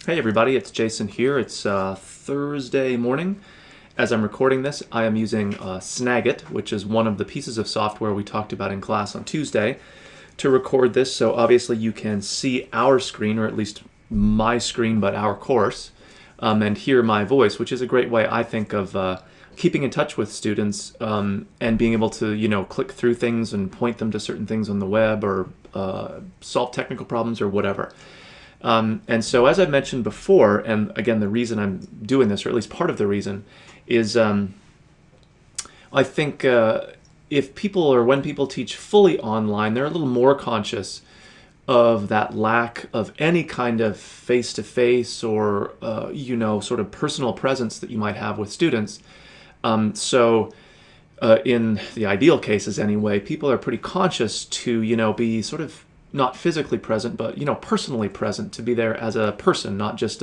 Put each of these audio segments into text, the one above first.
Hey everybody, it's Jason here. It's Thursday morning. As I'm recording this, I am using Snagit, which is one of the pieces of software we talked about in class on Tuesday, to record this. So obviously you can see our screen, or at least my screen, but our course, and hear my voice, which is a great way, I think, of keeping in touch with students and being able to, click through things and point them to certain things on the web or solve technical problems or whatever. And so, as I mentioned before, and again, the reason I'm doing this, or at least part of the reason, is I think if people or when people teach fully online, they're a little more conscious of that lack of any kind of face-to-face or, sort of personal presence that you might have with students. In the ideal cases anyway, people are pretty conscious to, be sort of not physically present, but personally present, to be there as a person, not just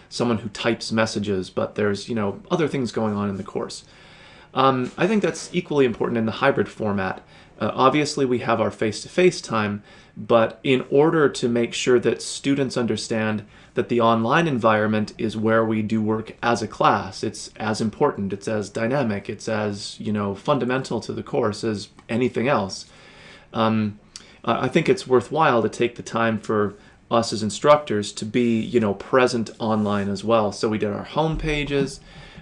someone who types messages, but there's other things going on in the course. I think that's equally important in the hybrid format. Obviously, we have our face-to-face time, but in order to make sure that students understand that the online environment is where we do work as a class, it's as important, it's as dynamic, it's as fundamental to the course as anything else. I think it's worthwhile to take the time for us as instructors to be, present online as well. So we did our home pages.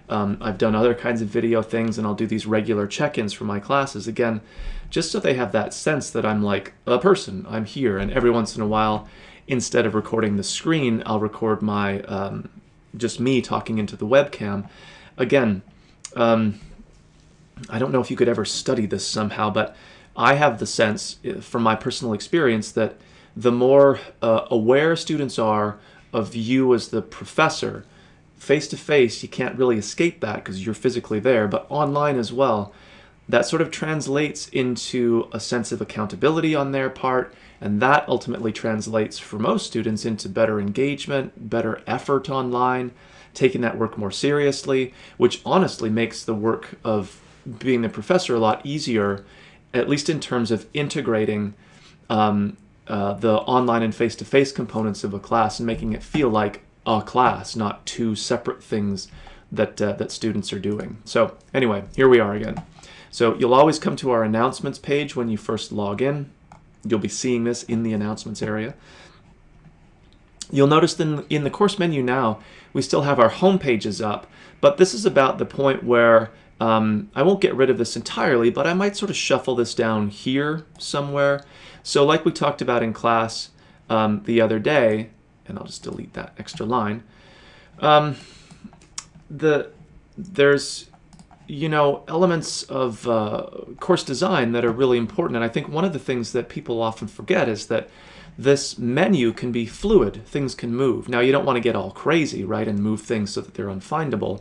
I've done other kinds of video things, and I'll do these regular check-ins for my classes, again, just so they have that sense that I'm like a person, I'm here. And every once in a while, instead of recording the screen, I'll record my, just me talking into the webcam. Again, I don't know if you could ever study this somehow, but I have the sense from my personal experience that the more aware students are of you as the professor, face-to-face, you can't really escape that because you're physically there, but online as well, that sort of translates into a sense of accountability on their part, and that ultimately translates for most students into better engagement, better effort online, taking that work more seriously, which honestly makes the work of being the professor a lot easier, at least in terms of integrating the online and face-to-face components of a class and making it feel like a class, not two separate things that students are doing. So anyway, here we are again. So you'll always come to our announcements page when you first log in. You'll be seeing this in the announcements area. You'll notice that in the course menu now, we still have our home pages up, but this is about the point where I won't get rid of this entirely, but I might sort of shuffle this down here somewhere. So like we talked about in class the other day, and I'll just delete that extra line, there's elements of course design that are really important. And I think one of the things that people often forget is that this menu can be fluid. Things can move. Now, you don't want to get all crazy, right, and move things so that they're unfindable.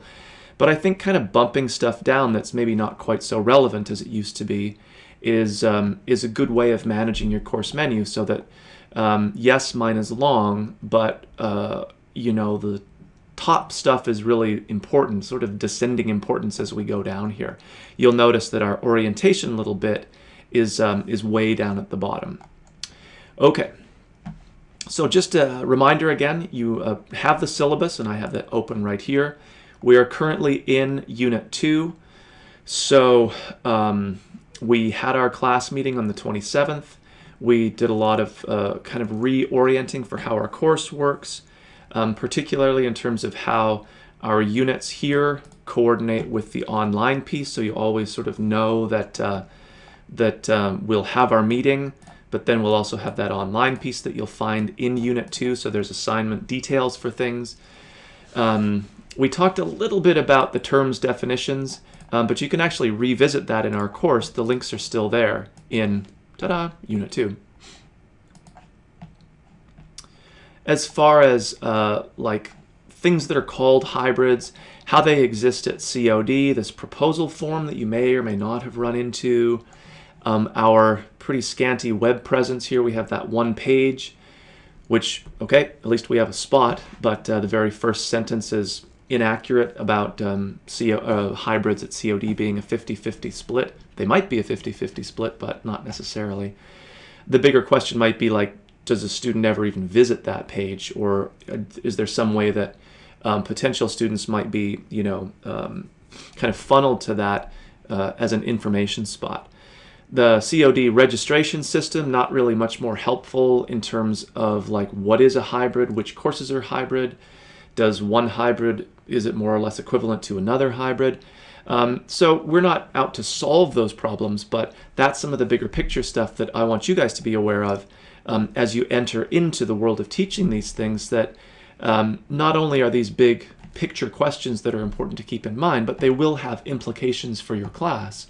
But I think kind of bumping stuff down that's maybe not quite so relevant as it used to be is a good way of managing your course menu so that, yes, mine is long, but, the top stuff is really important, sort of descending importance as we go down here. You'll notice that our orientation little bit is way down at the bottom. Okay. So just a reminder again, you have the syllabus, and I have that open right here. We are currently in Unit 2, so we had our class meeting on the 27th. We did a lot of kind of reorienting for how our course works, particularly in terms of how our units here coordinate with the online piece, so you always sort of know that, we'll have our meeting, but then we'll also have that online piece that you'll find in Unit 2, so there's assignment details for things. We talked a little bit about the terms definitions, but you can actually revisit that in our course. The links are still there in, ta-da, Unit 2. As far as like things that are called hybrids, how they exist at COD, this proposal form that you may or may not have run into, our pretty scanty web presence here, we have that one page, which, okay, at least we have a spot, but the very first sentence is inaccurate about hybrids at COD being a 50-50 split. They might be a 50-50 split, but not necessarily. The bigger question might be like, does a student ever even visit that page, or is there some way that potential students might be, kind of funneled to that as an information spot? The COD registration system, not really much more helpful in terms of like what is a hybrid, which courses are hybrid, does one hybrid, is it more or less equivalent to another hybrid? So we're not out to solve those problems, but that's some of the bigger picture stuff that I want you guys to be aware of as you enter into the world of teaching these things, that not only are these big picture questions that are important to keep in mind, but they will have implications for your class.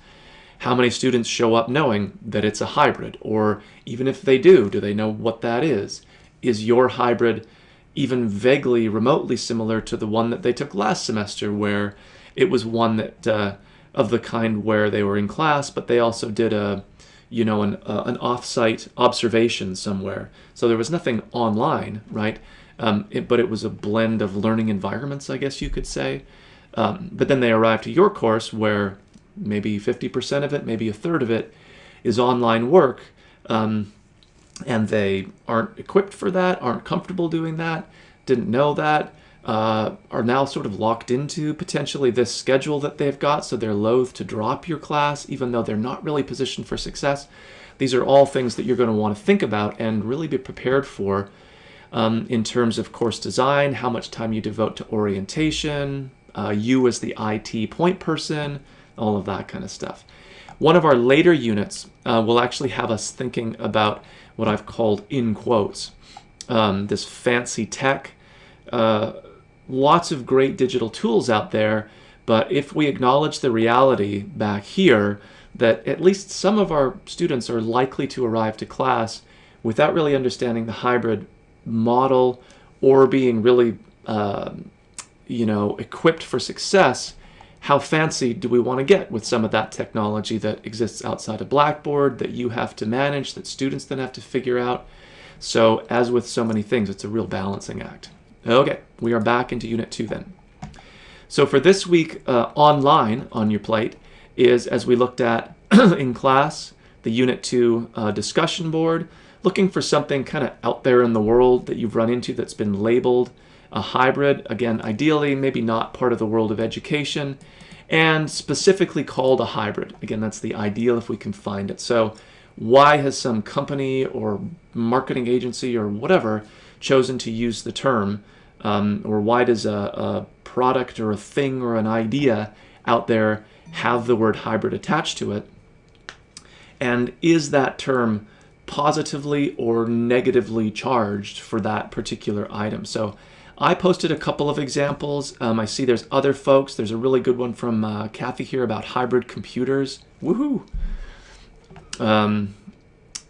How many students show up knowing that it's a hybrid? Or even if they do they know what that is? Is your hybrid even vaguely, remotely similar to the one that they took last semester, where it was one that of the kind where they were in class, but they also did an off-site observation somewhere. So there was nothing online, right? But it was a blend of learning environments, I guess you could say. But then they arrived to your course where maybe 50% of it, maybe a third of it is online work, and they aren't equipped for that, aren't comfortable doing that, didn't know that, are now sort of locked into potentially this schedule that they've got, so they're loath to drop your class even though they're not really positioned for success. These are all things that you're going to want to think about and really be prepared for in terms of course design, how much time you devote to orientation, you as the IT point person, all of that kind of stuff. One of our later units will actually have us thinking about what I've called in quotes, this fancy tech. Lots of great digital tools out there, but if we acknowledge the reality back here that at least some of our students are likely to arrive to class without really understanding the hybrid model or being really equipped for success, how fancy do we want to get with some of that technology that exists outside of Blackboard that you have to manage, that students then have to figure out? So as with so many things, it's a real balancing act. Okay, we are back into Unit 2 then. So for this week, online on your plate is, as we looked at in class, the Unit 2 discussion board, looking for something kind of out there in the world that you've run into that's been labeled a hybrid. Again, ideally, maybe not part of the world of education, and specifically called a hybrid. Again, that's the ideal if we can find it. So why has some company or marketing agency or whatever chosen to use the term? Or why does a product or a thing or an idea out there have the word hybrid attached to it? And is that term positively or negatively charged for that particular item? So I posted a couple of examples. I see there's other folks. There's a really good one from Kathy here about hybrid computers. Woohoo!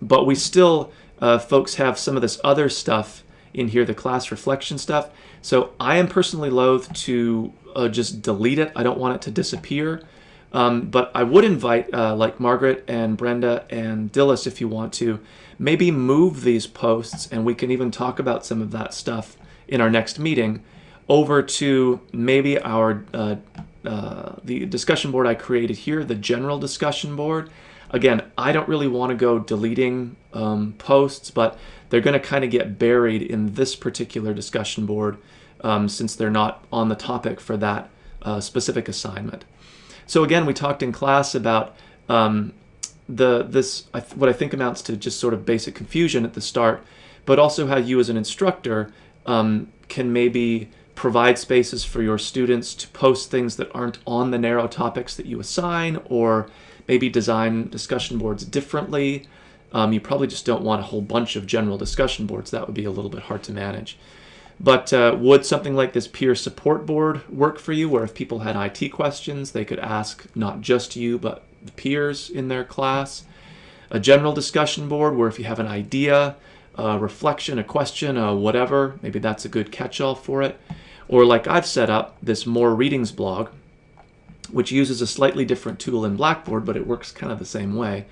But we still, folks have some of this other stuff in here, the class reflection stuff. So I am personally loath to just delete it. I don't want it to disappear. But I would invite, like Margaret and Brenda and Dillis, if you want to, maybe move these posts, and we can even talk about some of that stuff in our next meeting, over to maybe our the discussion board I created here, the general discussion board. Again, I don't really want to go deleting posts, but they're going to kind of get buried in this particular discussion board since they're not on the topic for that specific assignment. So again, we talked in class about what I think amounts to just sort of basic confusion at the start, but also how you as an instructor can maybe provide spaces for your students to post things that aren't on the narrow topics that you assign, or maybe design discussion boards differently. You probably just don't want a whole bunch of general discussion boards. That would be a little bit hard to manage. But would something like this peer support board work for you, where if people had IT questions, they could ask not just you, but the peers in their class? A general discussion board where if you have an idea, a reflection, a question, whatever, maybe that's a good catch-all for it. Or like I've set up, this More Readings blog, which uses a slightly different tool in Blackboard, but it works kind of the same way,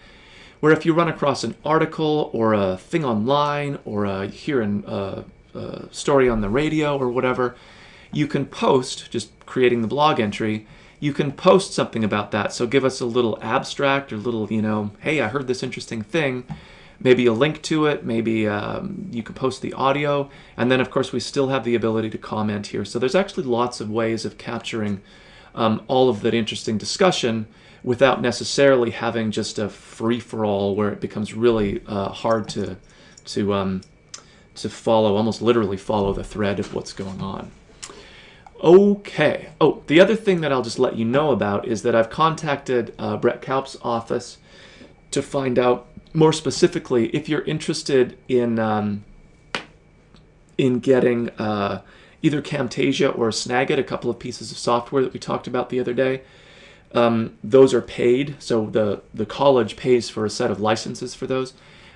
where if you run across an article or a thing online, or hear a story on the radio or whatever, you can post, just creating the blog entry, you can post something about that. So give us a little abstract or little, hey, I heard this interesting thing. maybe a link to it, maybe you can post the audio, and then of course we still have the ability to comment here. So there's actually lots of ways of capturing all of that interesting discussion without necessarily having just a free-for-all where it becomes really hard to follow, almost literally follow the thread of what's going on. Okay. Oh, the other thing that I'll just let you know about is that I've contacted Brett Kaup's office to find out more specifically if you're interested in getting either Camtasia or Snagit, a couple of pieces of software that we talked about the other day. Those are paid, so the college pays for a set of licenses for those.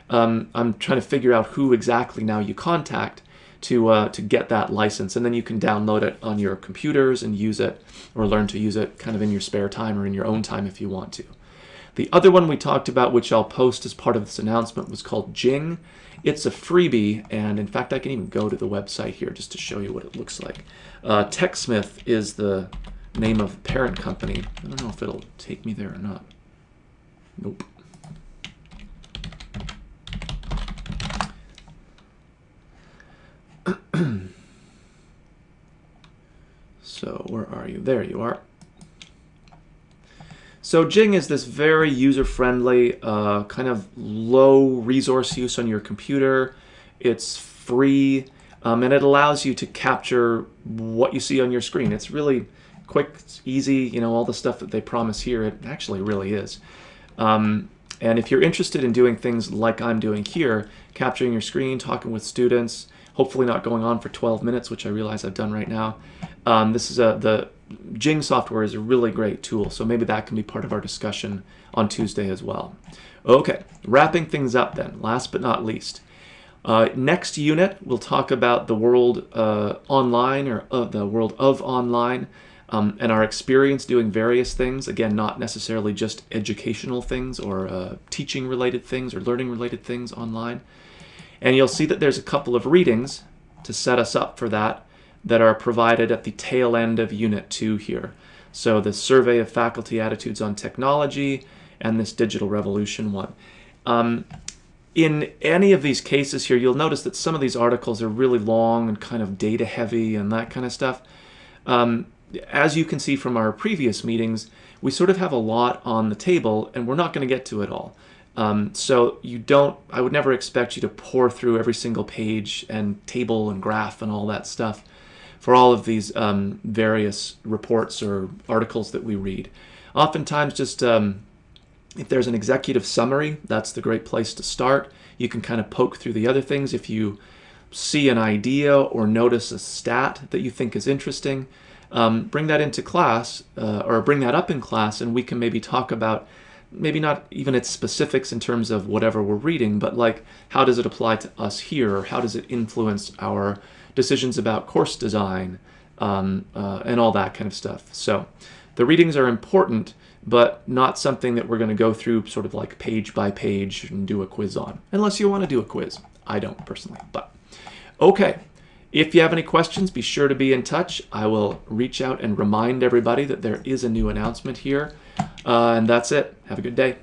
I'm trying to figure out who exactly now you contact to get that license, and then you can download it on your computers and use it, or learn to use it kind of in your spare time or in your own time if you want to. The other one we talked about, which I'll post as part of this announcement, was called Jing. It's a freebie, and in fact I can even go to the website here just to show you what it looks like. TechSmith is the name of the parent company. I don't know if it'll take me there or not. Nope. So where are you? There you are. So Jing is this very user-friendly, kind of low resource use on your computer. It's free, and it allows you to capture what you see on your screen. It's really quick, it's easy, you know, all the stuff that they promise here, it actually really is. And if you're interested in doing things like I'm doing here, capturing your screen, talking with students, hopefully not going on for 12 minutes, which I realize I've done right now, the Jing software is a really great tool, so maybe that can be part of our discussion on Tuesday as well. Okay, wrapping things up then, last but not least. Next unit, we'll talk about the world online, or the world of online, and our experience doing various things. Again, not necessarily just educational things or teaching related things or learning related things online. And you'll see that there's a couple of readings to set us up for that are provided at the tail end of Unit 2 here. So the Survey of Faculty Attitudes on Technology and this Digital Revolution one. In any of these cases here, you'll notice that some of these articles are really long and kind of data heavy and that kind of stuff. As you can see from our previous meetings, we sort of have a lot on the table and we're not going to get to it all. So I would never expect you to pour through every single page and table and graph and all that stuff for all of these various reports or articles that we read. Oftentimes just if there's an executive summary, that's the great place to start. You can kind of poke through the other things. If you see an idea or notice a stat that you think is interesting, bring that into class or bring that up in class, and we can maybe talk about maybe not even its specifics in terms of whatever we're reading, but like how does it apply to us here, or how does it influence our decisions about course design and all that kind of stuff. So the readings are important, but not something that we're going to go through sort of like page by page and do a quiz on, unless you want to do a quiz. I don't personally, but okay. If you have any questions, be sure to be in touch. I will reach out and remind everybody that there is a new announcement here. And that's it. Have a good day.